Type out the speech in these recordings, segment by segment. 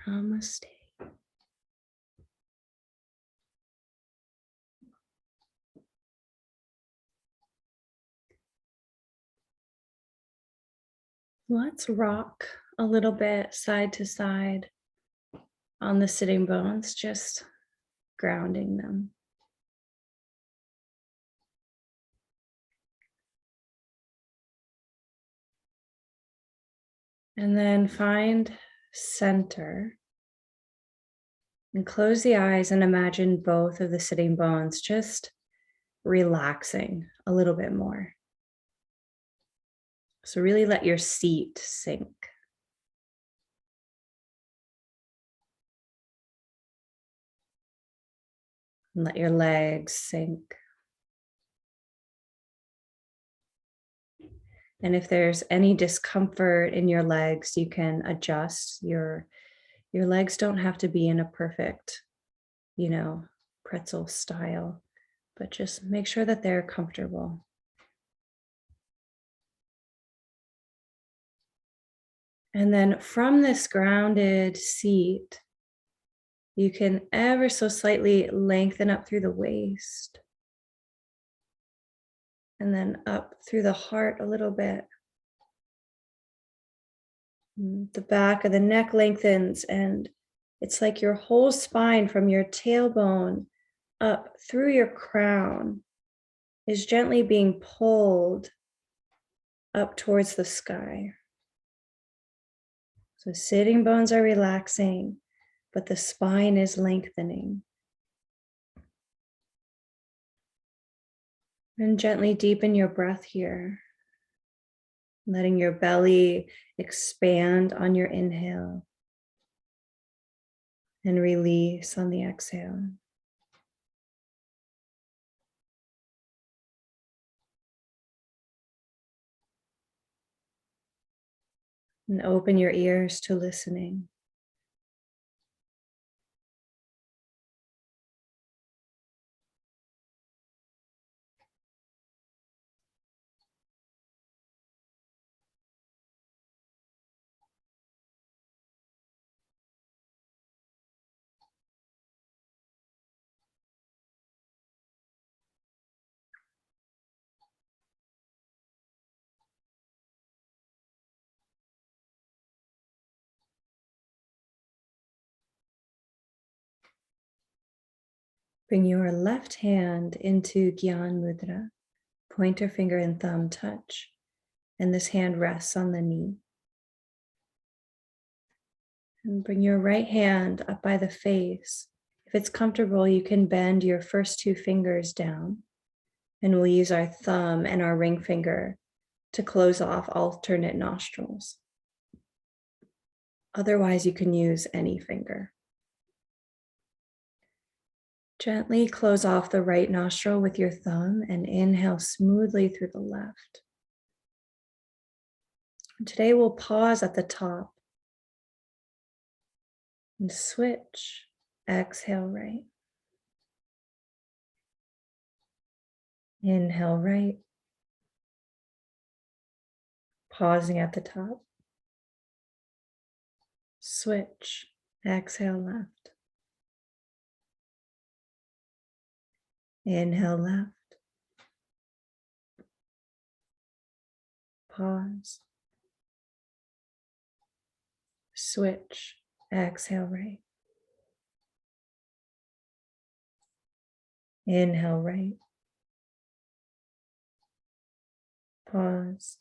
Namaste. Let's rock a little bit side to side on the sitting bones, just grounding them. And then find center and close the eyes and imagine both of the sitting bones just relaxing a little bit more. So really let your seat sink. And let your legs sink. And if there's any discomfort in your legs, you can adjust. Your legs don't have to be in a perfect, pretzel style, but just make sure that they're comfortable. And then from this grounded seat, you can ever so slightly lengthen up through the waist. And then up through the heart a little bit. The back of the neck lengthens, and it's like your whole spine from your tailbone up through your crown is gently being pulled up towards the sky. So sitting bones are relaxing, but the spine is lengthening. And gently deepen your breath here, letting your belly expand on your inhale and release on the exhale. And open your ears to listening. Bring your left hand into Gyan Mudra, pointer finger and thumb touch, and this hand rests on the knee. And bring your right hand up by the face. If it's comfortable, you can bend your first two fingers down, and we'll use our thumb and our ring finger to close off alternate nostrils. Otherwise, you can use any finger. Gently close off the right nostril with your thumb and inhale smoothly through the left. And today we'll pause at the top and switch. Exhale right. Inhale right. Pausing at the top. Switch. Exhale left. Inhale left. Pause. Switch. Exhale right. Inhale right. Pause.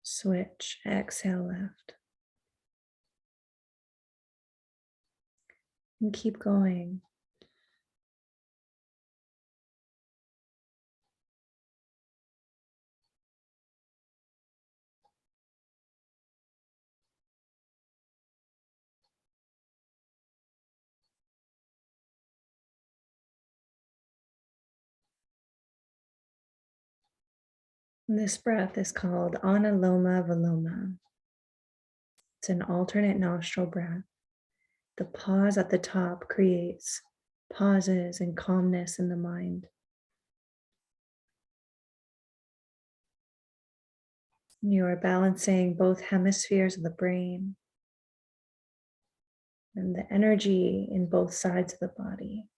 Switch. Exhale left. And keep going. And this breath is called Analoma Viloma. It's an alternate nostril breath. The pause at the top creates pauses and calmness in the mind. You are balancing both hemispheres of the brain and the energy in both sides of the body.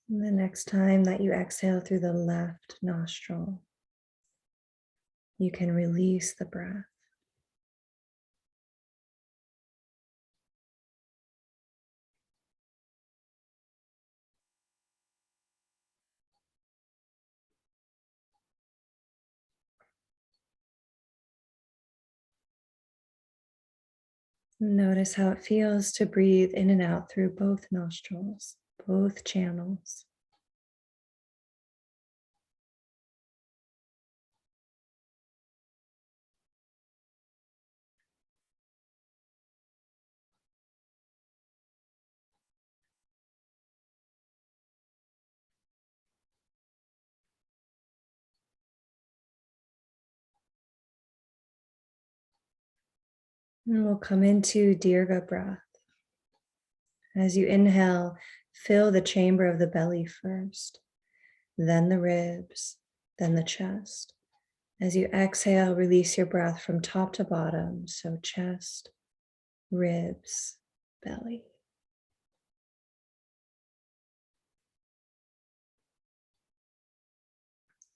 And the next time that you exhale through the left nostril, you can release the breath. Notice how it feels to breathe in and out through both nostrils, both channels. And we'll come into Dirgha breath. As you inhale, fill the chamber of the belly first, then the ribs, then the chest. As you exhale, release your breath from top to bottom, so chest, ribs, belly.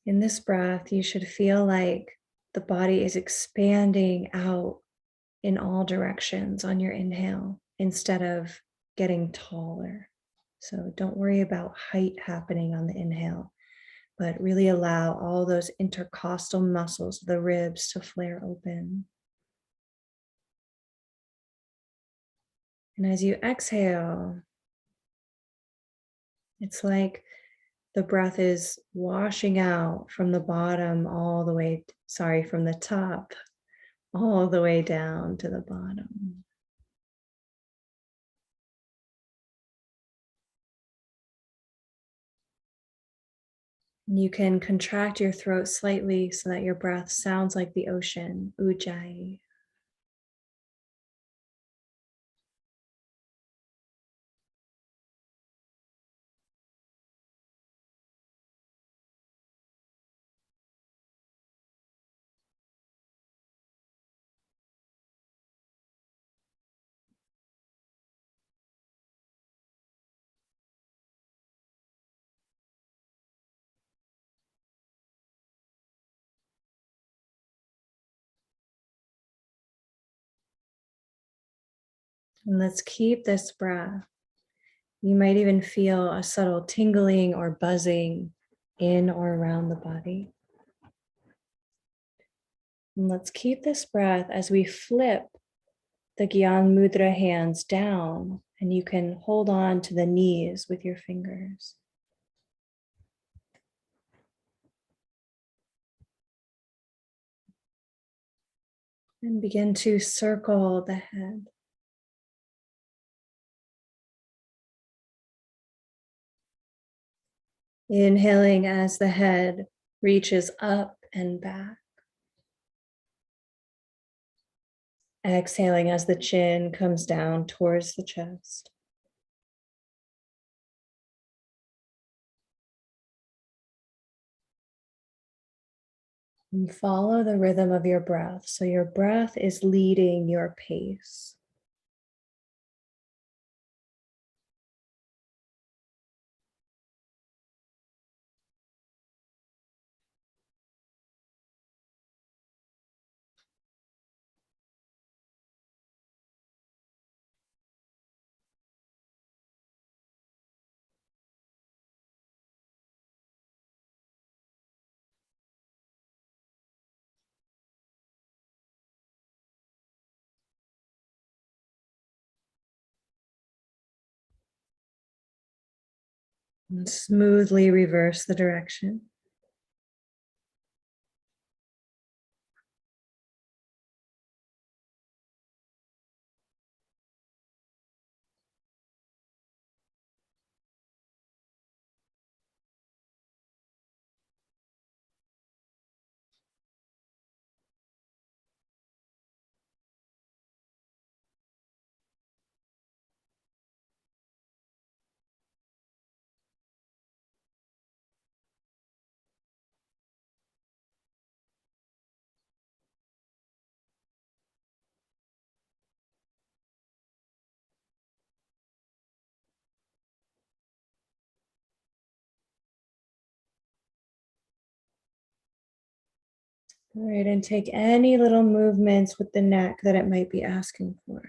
In this breath, you should feel like the body is expanding out in all directions on your inhale instead of getting taller. So don't worry about height happening on the inhale, but really allow all those intercostal muscles of the ribs to flare open. And as you exhale, it's like the breath is washing out from the bottom all the way, from the top all the way down to the bottom. You can contract your throat slightly so that your breath sounds like the ocean, Ujjayi. And let's keep this breath. You might even feel a subtle tingling or buzzing in or around the body. And let's keep this breath as we flip the Gyan Mudra hands down, and you can hold on to the knees with your fingers. And begin to circle the head. Inhaling as the head reaches up and back. Exhaling as the chin comes down towards the chest. And follow the rhythm of your breath. So your breath is leading your pace. And smoothly reverse the direction. All right, and take any little movements with the neck that it might be asking for.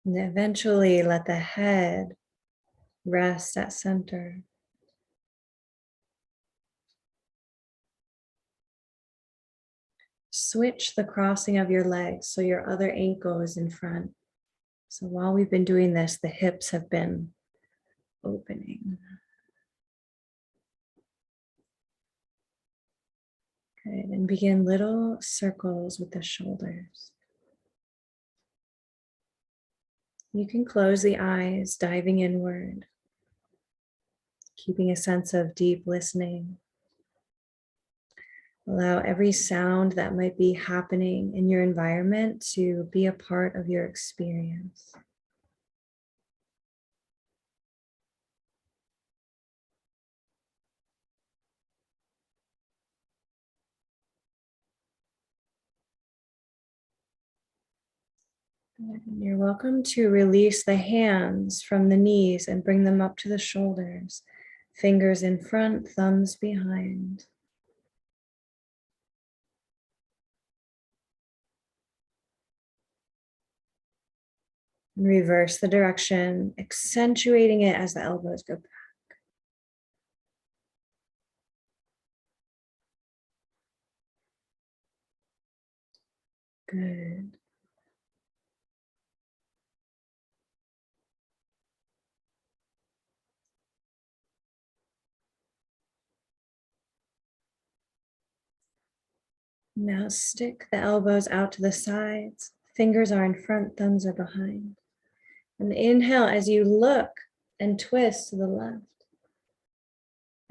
And eventually let the head rest at center. Switch the crossing of your legs so your other ankle is in front. So while we've been doing this, the hips have been opening. Good, and begin little circles with the shoulders. You can close the eyes, diving inward, keeping a sense of deep listening. Allow every sound that might be happening in your environment to be a part of your experience. And you're welcome to release the hands from the knees and bring them up to the shoulders. Fingers in front, thumbs behind. And reverse the direction, accentuating it as the elbows go back. Good. Now stick the elbows out to the sides. Fingers are in front, thumbs are behind. And inhale as you look and twist to the left.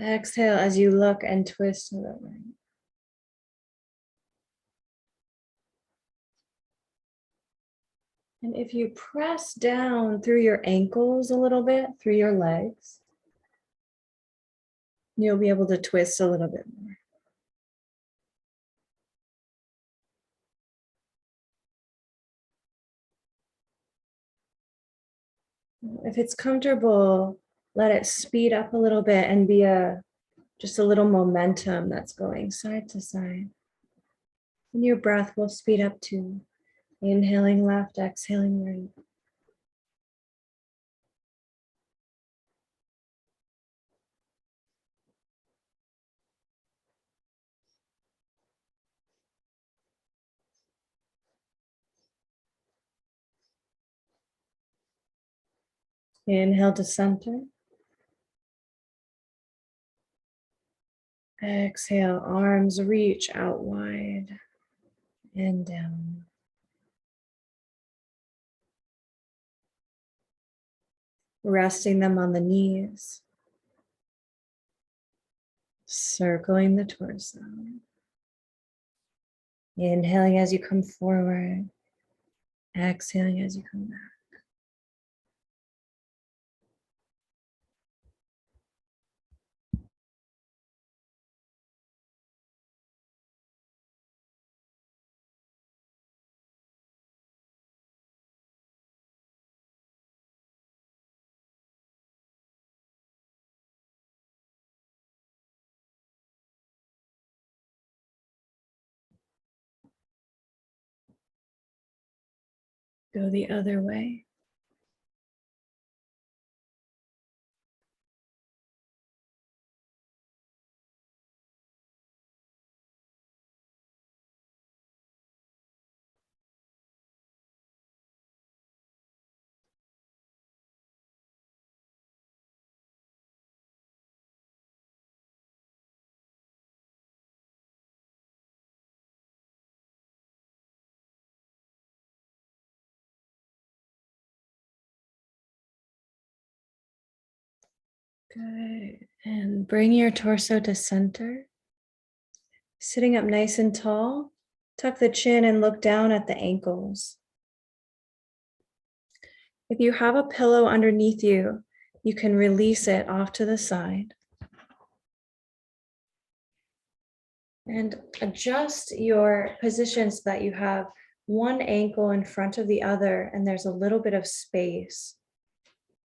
Exhale as you look and twist to the right. And if you press down through your ankles a little bit, through your legs, you'll be able to twist a little bit more. If it's comfortable, let it speed up a little bit and be just a little momentum that's going side to side. And your breath will speed up too. Inhaling left, exhaling right. Inhale to center. Exhale, arms reach out wide and down. resting them on the knees, circling the torso. Inhaling as you come forward, exhaling as you come back. Go the other way. Good. And bring your torso to center. Sitting up nice and tall, tuck the chin and look down at the ankles. If you have a pillow underneath you, you can release it off to the side. And adjust your position so that you have one ankle in front of the other and there's a little bit of space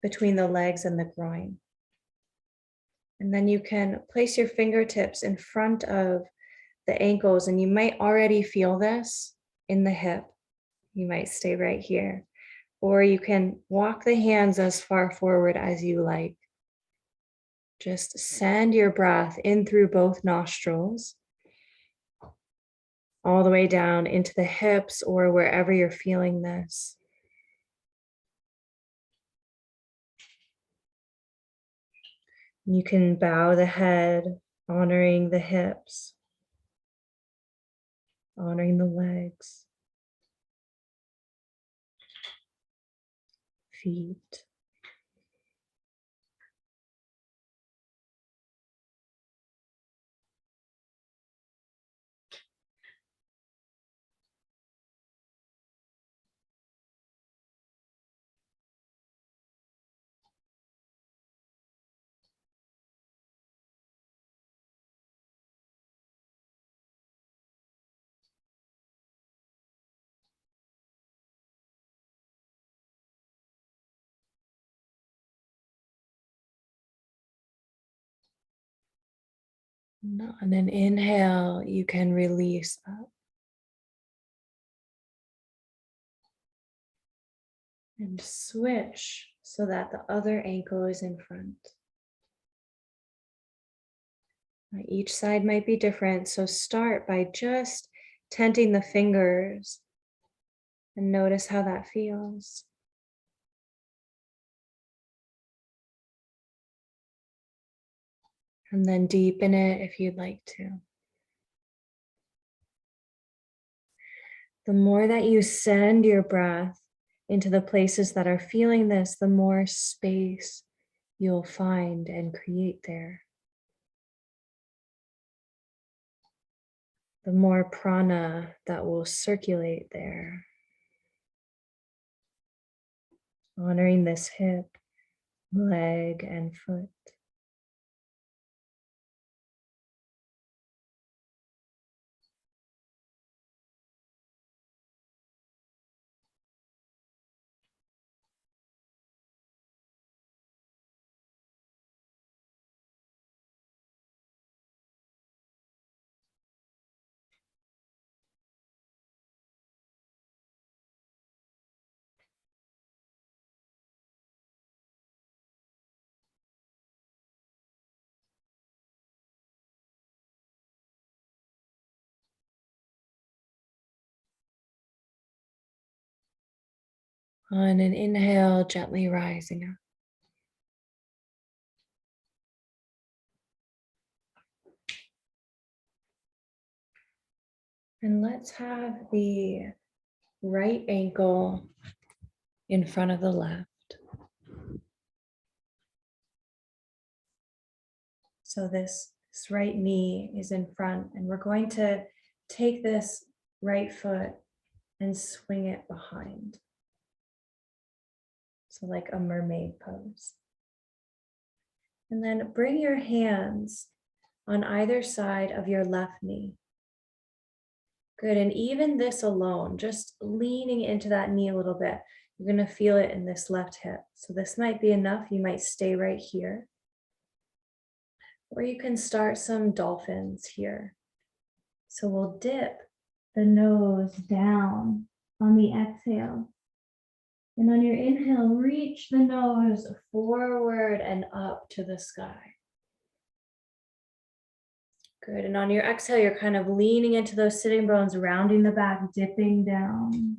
between the legs and the groin. And then you can place your fingertips in front of the ankles, and you might already feel this in the hip. You might stay right here, or you can walk the hands as far forward as you like. Just send your breath in through both nostrils, all the way down into the hips or wherever you're feeling this. You can bow the head, honoring the hips, honoring the legs, feet. On an inhale, you can release up. And switch so that the other ankle is in front. Now, each side might be different, so start by just tenting the fingers and notice how that feels. And then deepen it if you'd like to. The more that you send your breath into the places that are feeling this, the more space you'll find and create there. The more prana that will circulate there. Honoring this hip, leg, and foot. On an inhale, gently rising up. And let's have the right ankle in front of the left. So this right knee is in front, and we're going to take this right foot and swing it behind. So like a mermaid pose. And then bring your hands on either side of your left knee. Good, and even this alone, just leaning into that knee a little bit, you're gonna feel it in this left hip. So this might be enough, you might stay right here. Or you can start some dolphins here. So we'll dip the nose down on the exhale. And on your inhale, reach the nose forward and up to the sky. Good, and on your exhale, you're kind of leaning into those sitting bones, rounding the back, dipping down.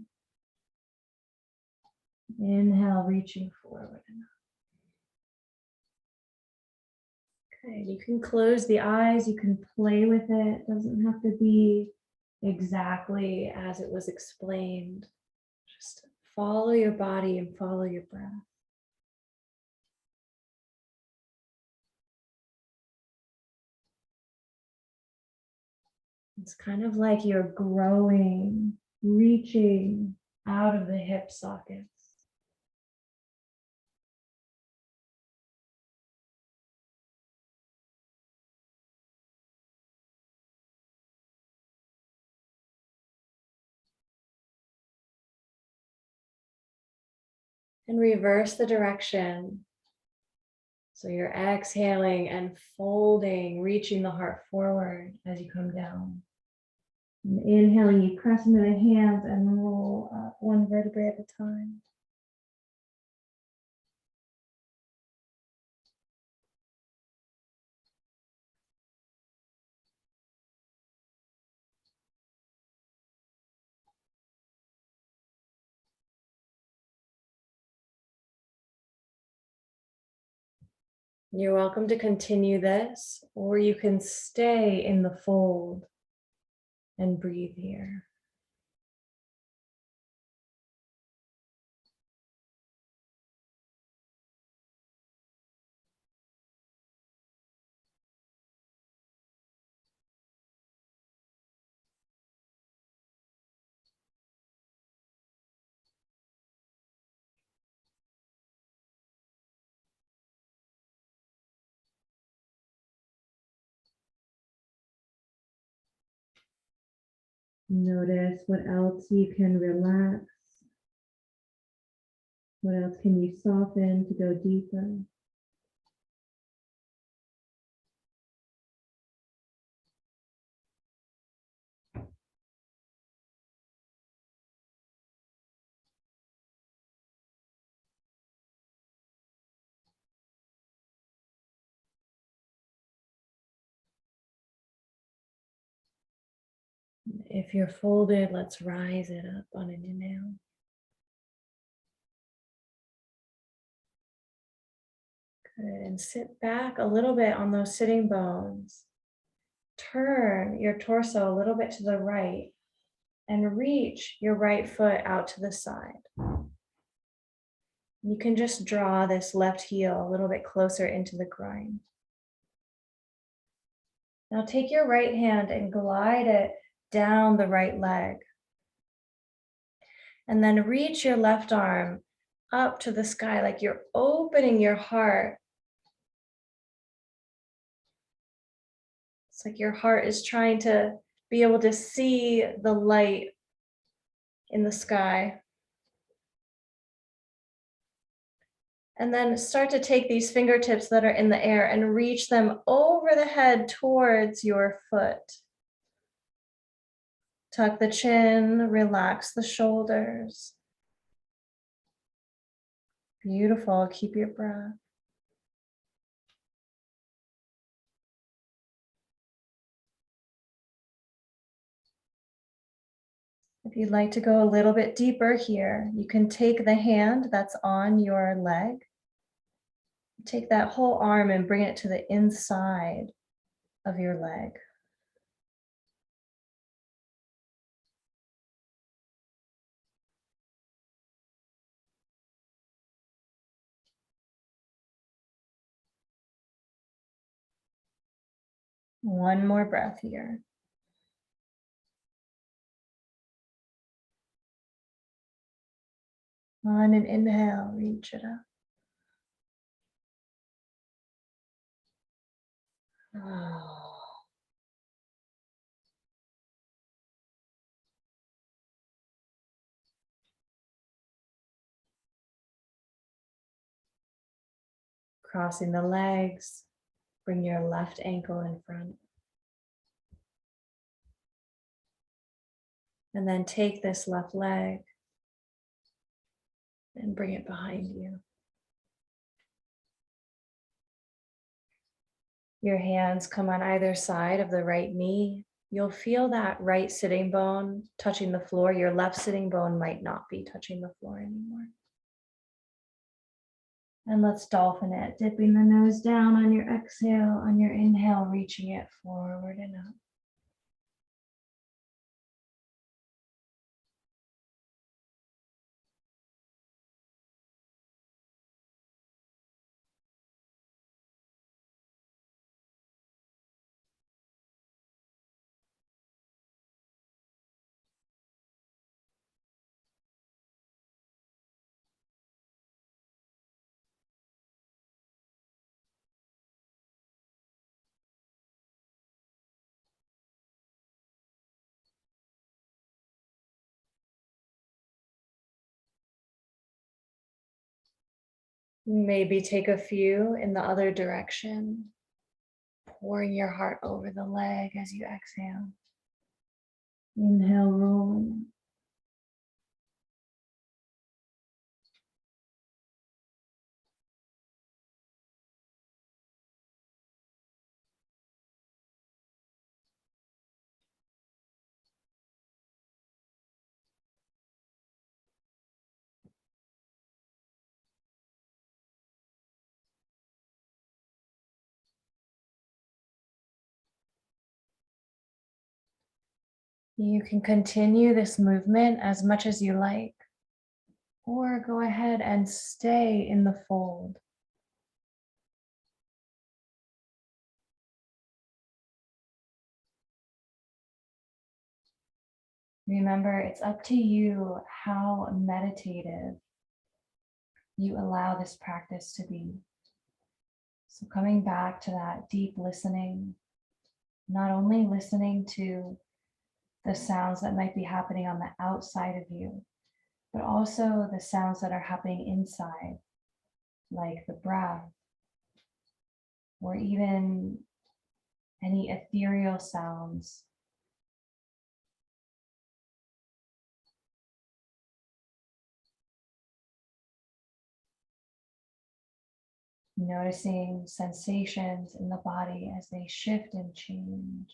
Inhale, reaching forward and up. Okay, you can close the eyes, you can play with it. It doesn't have to be exactly as it was explained. Just follow your body and follow your breath. It's kind of like you're growing, reaching out of the hip sockets. And reverse the direction. So you're exhaling and folding, reaching the heart forward as you come down. And inhaling, you press into the hands and roll up one vertebrae at a time. You're welcome to continue this, or you can stay in the fold and breathe here. Notice what else you can relax. What else can you soften to go deeper? If you're folded, let's rise it up on an inhale. Good, and sit back a little bit on those sitting bones. Turn your torso a little bit to the right and reach your right foot out to the side. You can just draw this left heel a little bit closer into the groin. Now take your right hand and glide it down the right leg. And then reach your left arm up to the sky like you're opening your heart. It's like your heart is trying to be able to see the light in the sky. And then start to take these fingertips that are in the air and reach them over the head towards your foot. Tuck the chin, relax the shoulders. Beautiful, keep your breath. If you'd like to go a little bit deeper here, you can take the hand that's on your leg. Take that whole arm and bring it to the inside of your leg. One more breath here. On an inhale, reach it up. Crossing the legs, bring your left ankle in front. And then take this left leg and bring it behind you. Your hands come on either side of the right knee. You'll feel that right sitting bone touching the floor. Your left sitting bone might not be touching the floor anymore. And let's dolphin it, dipping the nose down on your exhale, on your inhale, reaching it forward and up. Maybe take a few in the other direction, pouring your heart over the leg as you exhale. Inhale, rolling. You can continue this movement as much as you like, or go ahead and stay in the fold. Remember, it's up to you how meditative you allow this practice to be. So coming back to that deep listening, not only listening to the sounds that might be happening on the outside of you, but also the sounds that are happening inside, like the breath, or even any ethereal sounds. Noticing sensations in the body as they shift and change.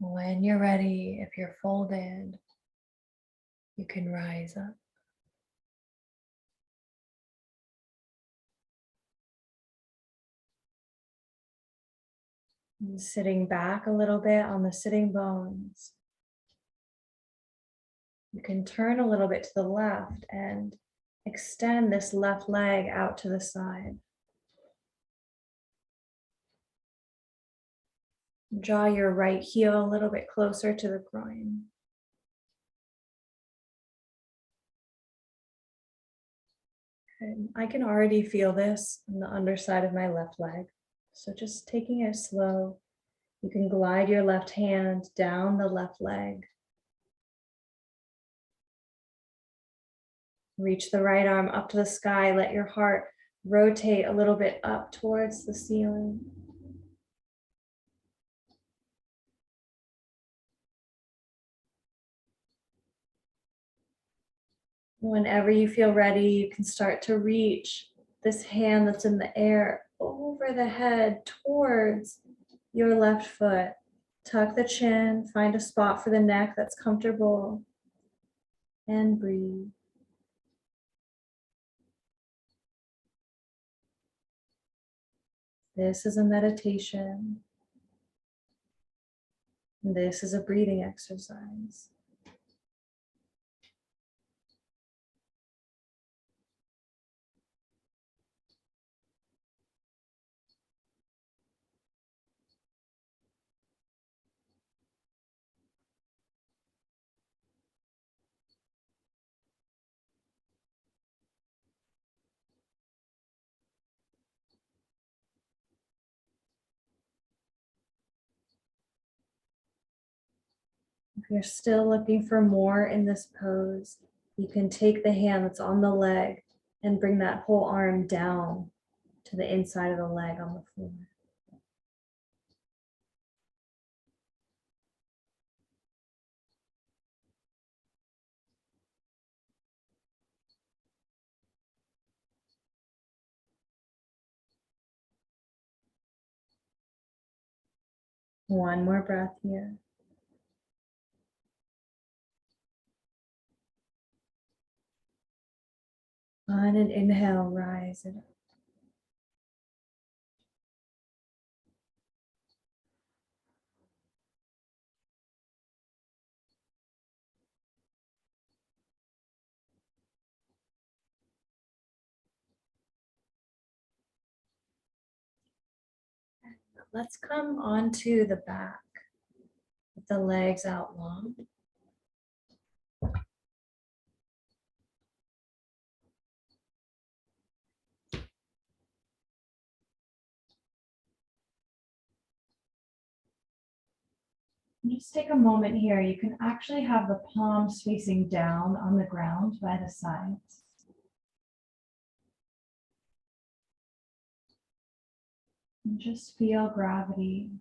When you're ready, if you're folded, you can rise up. And sitting back a little bit on the sitting bones. You can turn a little bit to the left and extend this left leg out to the side. Draw your right heel a little bit closer to the groin. Okay. I can already feel this on the underside of my left leg. So just taking it slow, you can glide your left hand down the left leg. Reach the right arm up to the sky. Let your heart rotate a little bit up towards the ceiling. Whenever you feel ready, you can start to reach this hand that's in the air over the head towards your left foot. Tuck the chin, find a spot for the neck that's comfortable, and breathe. This is a meditation. This is a breathing exercise. If you're still looking for more in this pose, you can take the hand that's on the leg and bring that whole arm down to the inside of the leg on the floor. One more breath here. On an inhale, rise it up. Let's come onto the back with the legs out long. Just take a moment here. You can actually have the palms facing down on the ground by the sides. And just feel gravity.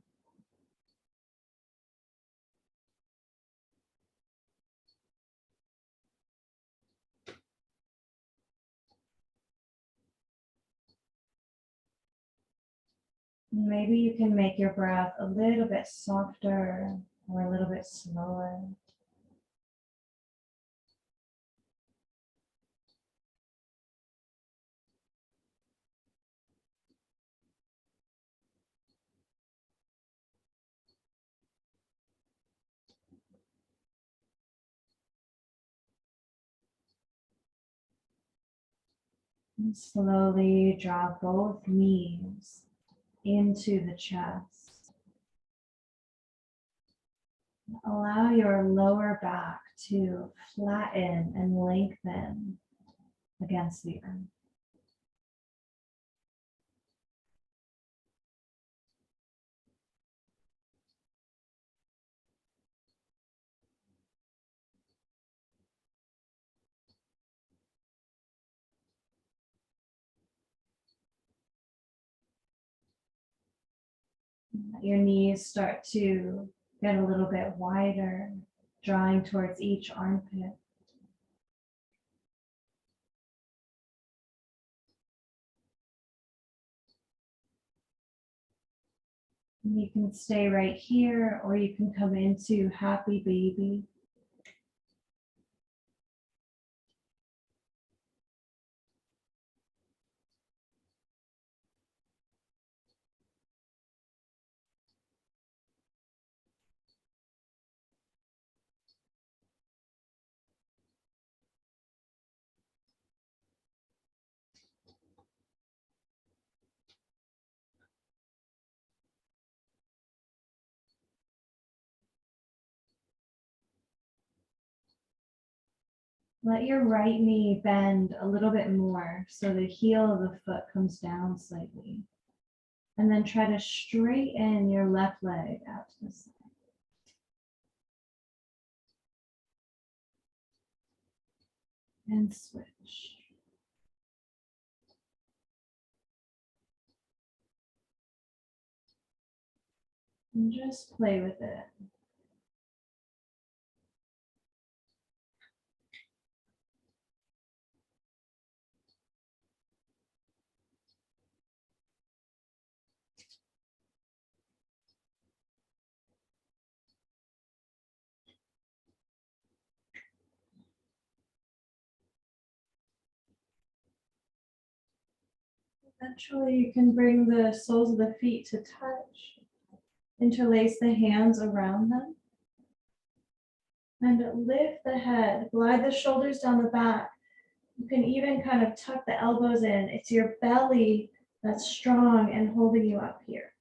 Maybe you can make your breath a little bit softer or a little bit slower. And slowly draw both knees into the chest. Allow your lower back to flatten and lengthen against the earth. Let your knees start to get a little bit wider, drawing towards each armpit. And you can stay right here, or you can come into happy baby. Let your right knee bend a little bit more so the heel of the foot comes down slightly. And then try to straighten your left leg out to the side. And switch. And just play with it. Eventually, you can bring the soles of the feet to touch. Interlace the hands around them. And lift the head. Glide the shoulders down the back. You can even kind of tuck the elbows in. It's your belly that's strong and holding you up here.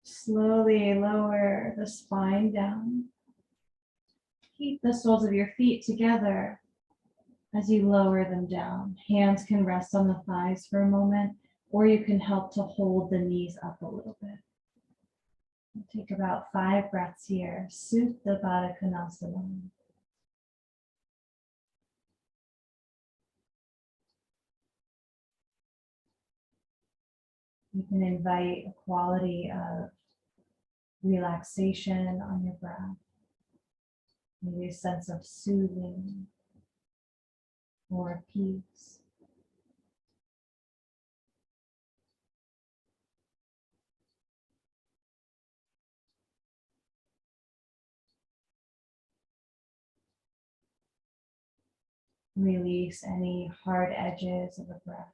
Slowly lower the spine down. Keep the soles of your feet together as you lower them down. Hands can rest on the thighs for a moment, or you can help to hold the knees up a little bit. Take about 5 breaths here. Supta Baddha Konasana. You can invite a quality of relaxation on your breath. Maybe a sense of soothing or peace. Release any hard edges of the breath.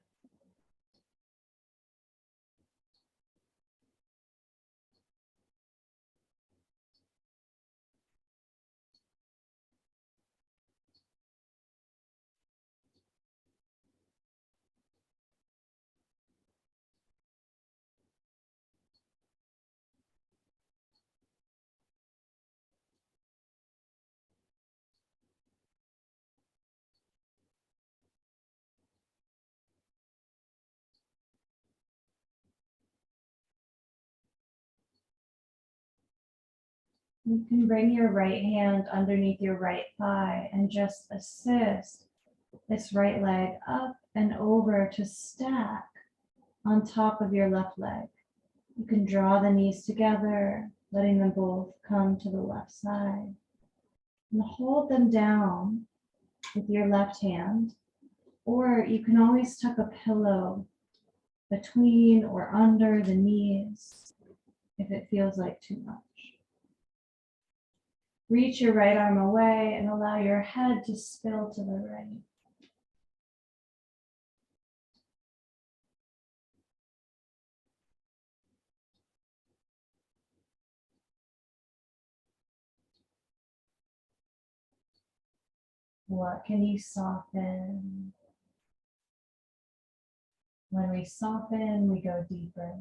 You can bring your right hand underneath your right thigh and just assist this right leg up and over to stack on top of your left leg. You can draw the knees together, letting them both come to the left side. And hold them down with your left hand, or you can always tuck a pillow between or under the knees if it feels like too much. Reach your right arm away and allow your head to spill to the right. What can you soften? When we soften, we go deeper.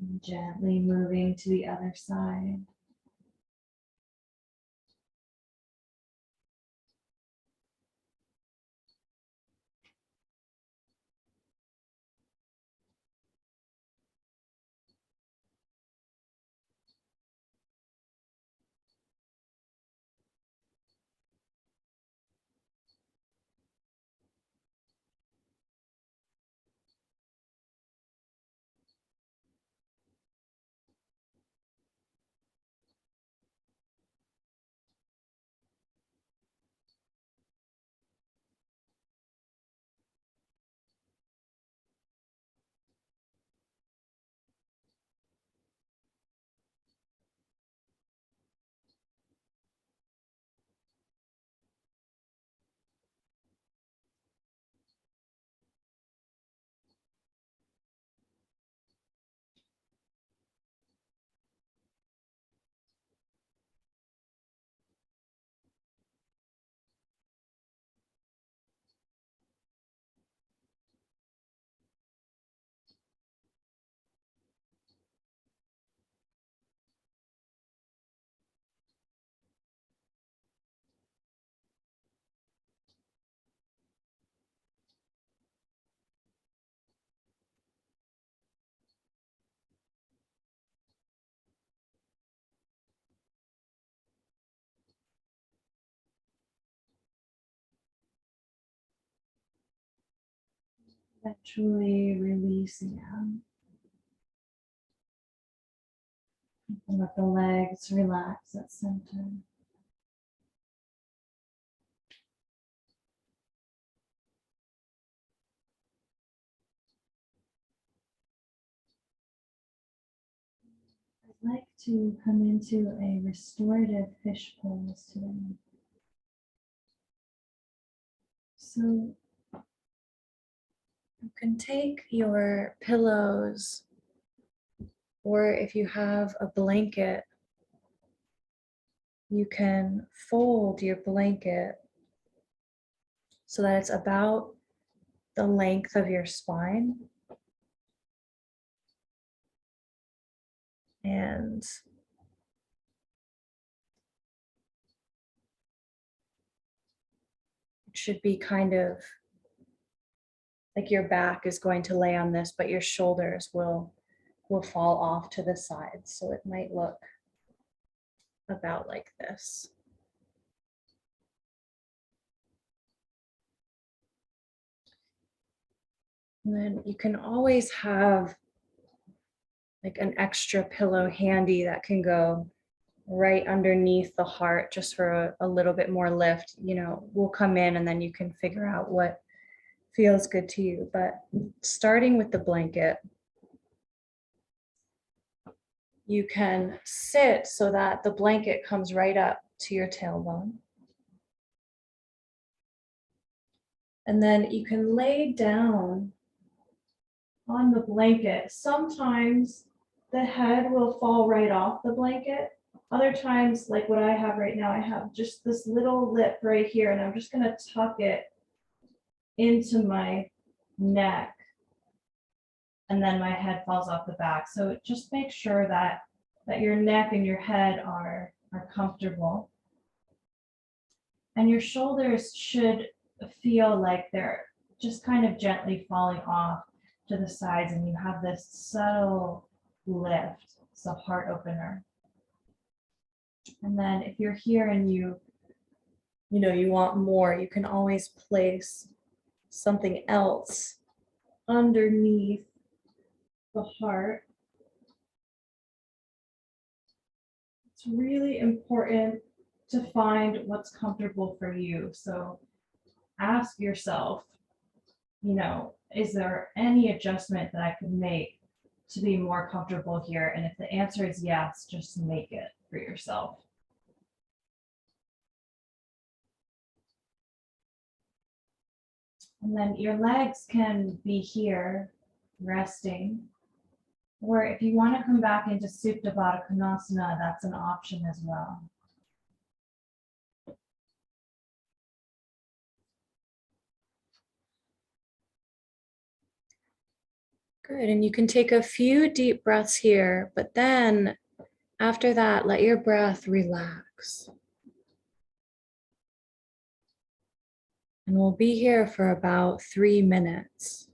And gently moving to the other side. Eventually releasing out. And let the legs relax at center. I'd like to come into a restorative fish pose today. So you can take your pillows, or if you have a blanket, you can fold your blanket so that it's about the length of your spine. And it should be kind of like your back is going to lay on this, but your shoulders will fall off to the sides. So it might look about like this. And then you can always have like an extra pillow handy that can go right underneath the heart just for a little bit more lift. You know, we'll come in and then you can figure out what feels good to you. But starting with the blanket, you can sit so that the blanket comes right up to your tailbone. And then you can lay down on the blanket. Sometimes the head will fall right off the blanket. Other times, like what I have right now, I have just this little lip right here, and I'm just going to tuck it into my neck, and then my head falls off the back. So just make sure that your neck and your head are comfortable. And your shoulders should feel like they're just kind of gently falling off to the sides, and you have this subtle lift. It's a heart opener. And then if you're here and you want more, you can always place something else underneath the heart. It's really important to find what's comfortable for you. So ask yourself, is there any adjustment that I could make to be more comfortable here? And if the answer is yes, just make it for yourself. And then your legs can be here, resting. Or if you want to come back into Supta Baddha Konasana, that's an option as well. Good, and you can take a few deep breaths here, but then after that, let your breath relax. And we'll be here for about 3 minutes.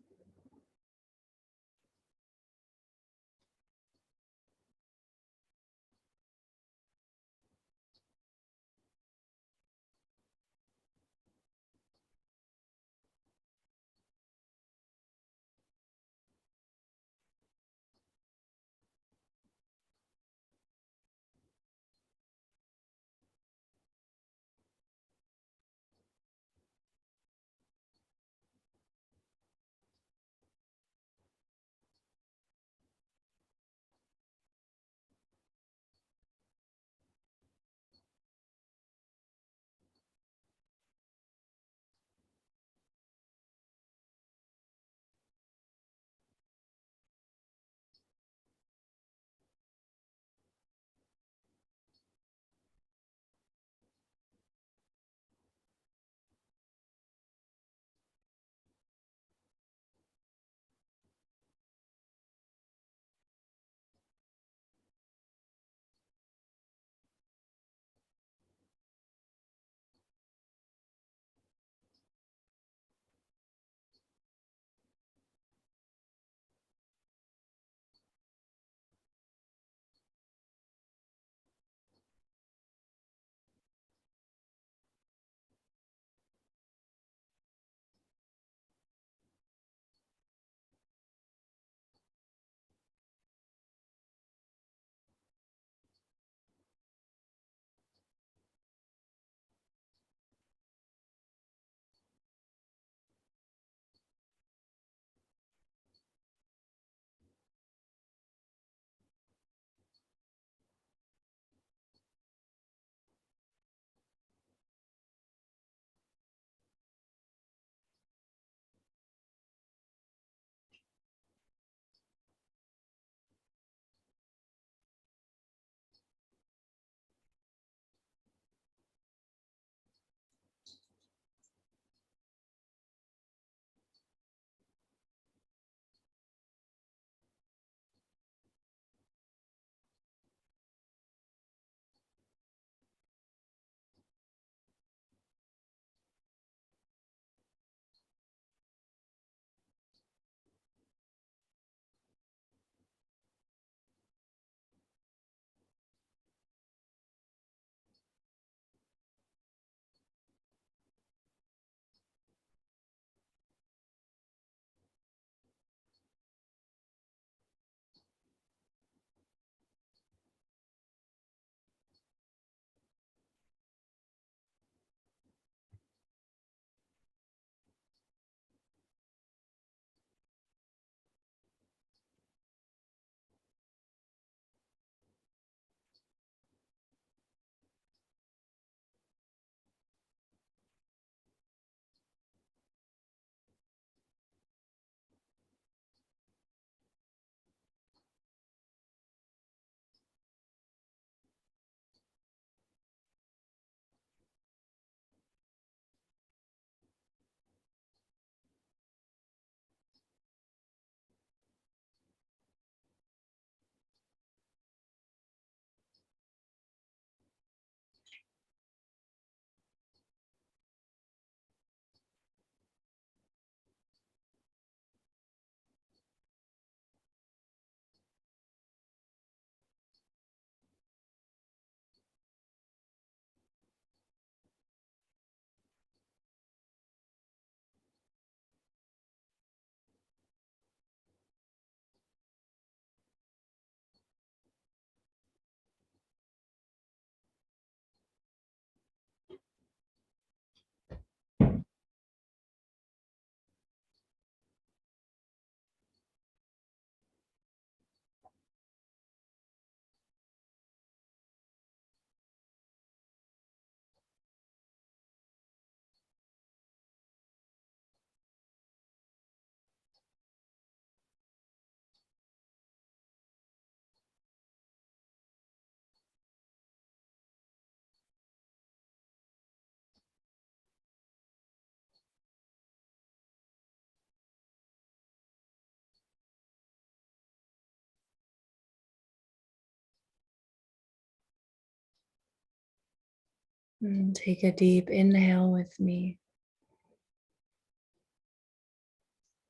And take a deep inhale with me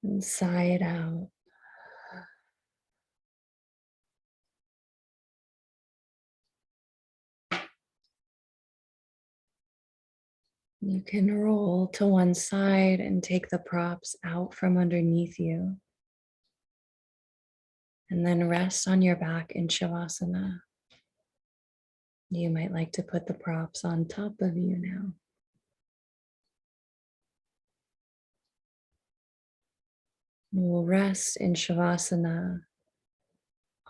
and sigh it out. You can roll to one side and take the props out from underneath you. And then rest on your back in Shavasana. You might like to put the props on top of you now. We'll rest in Shavasana,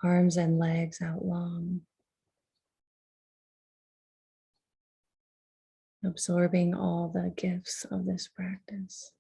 arms and legs out long, absorbing all the gifts of this practice.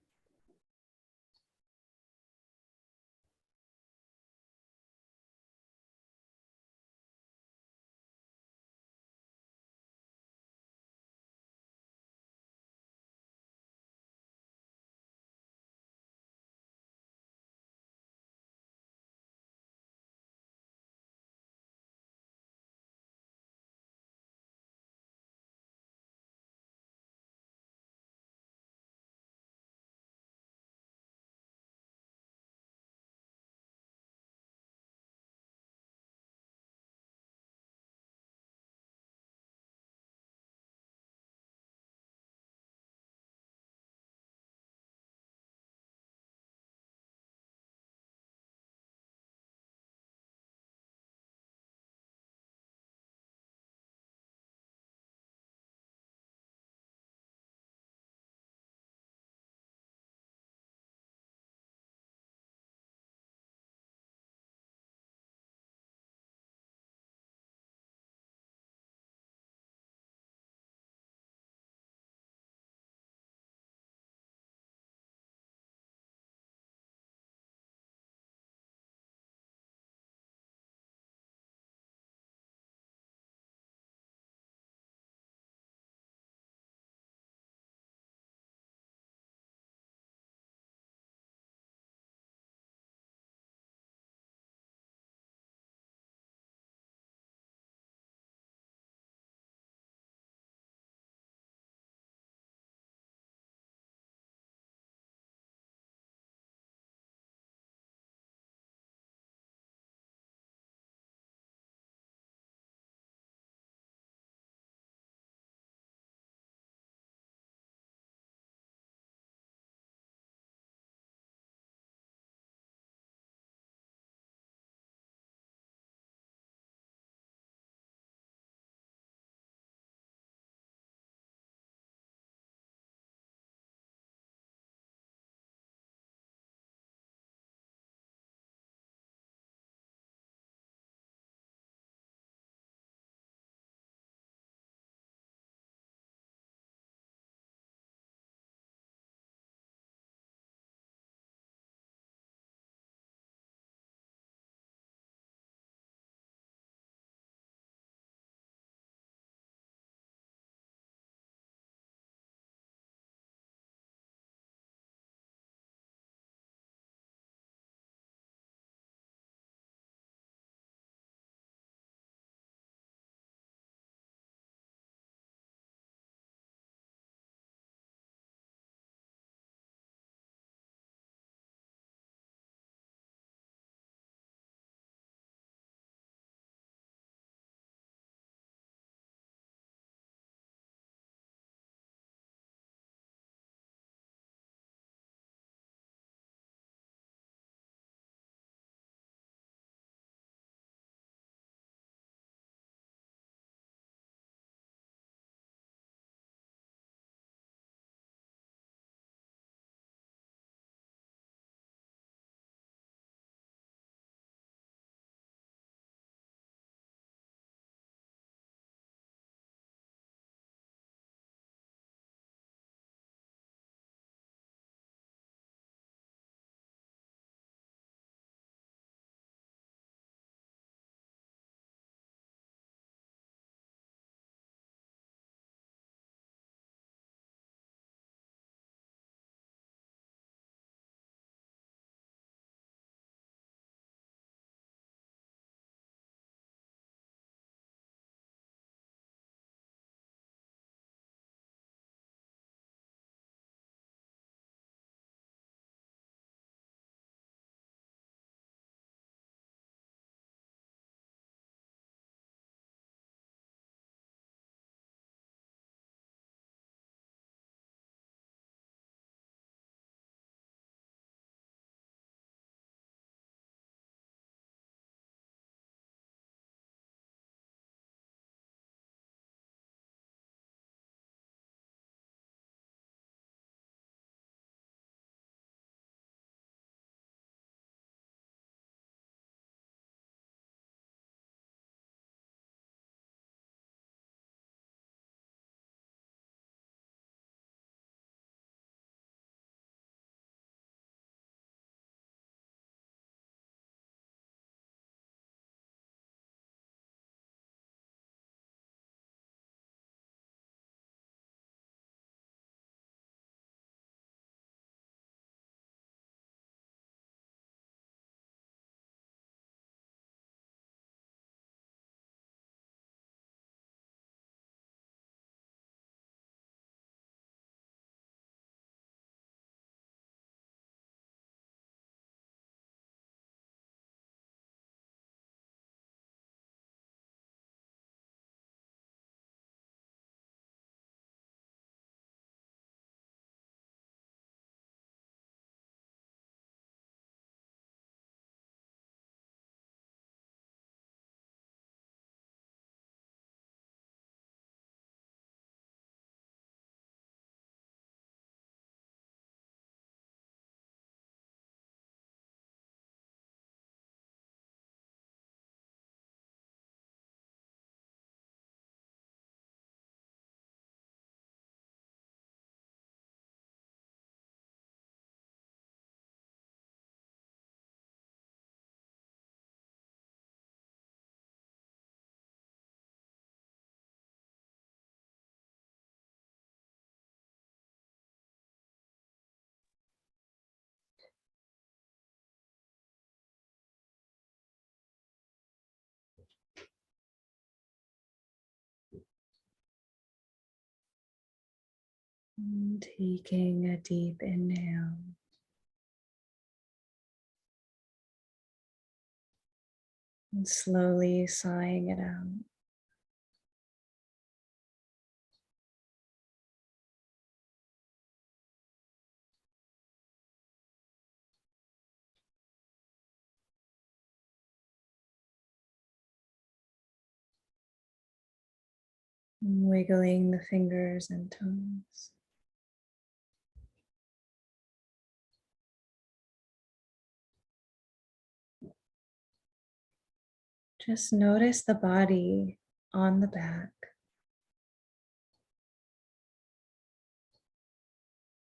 And taking a deep inhale. And slowly sighing it out. And wiggling the fingers and toes. Just notice the body on the back.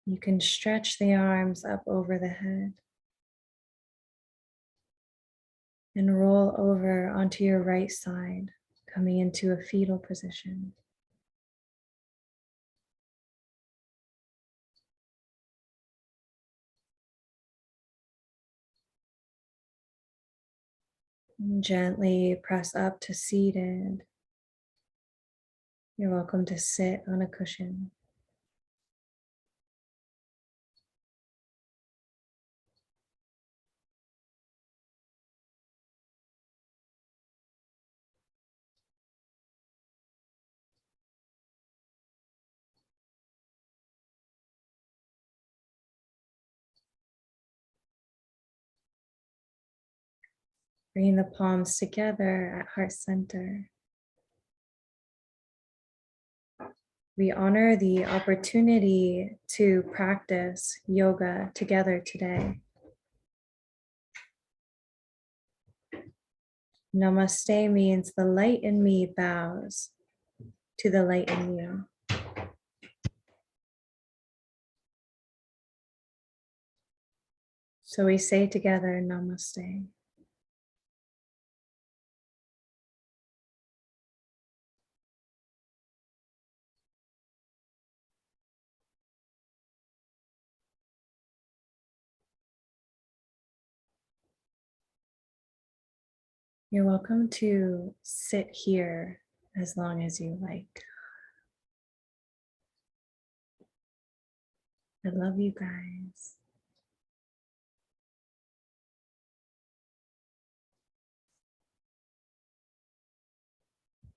You can stretch the arms up over the head and roll over onto your right side, coming into a fetal position. And gently press up to seated. You're welcome to sit on a cushion. Bring the palms together at heart center. We honor the opportunity to practice yoga together today. Namaste means the light in me bows to the light in you. So we say together, Namaste. You're welcome to sit here as long as you like. I love you guys.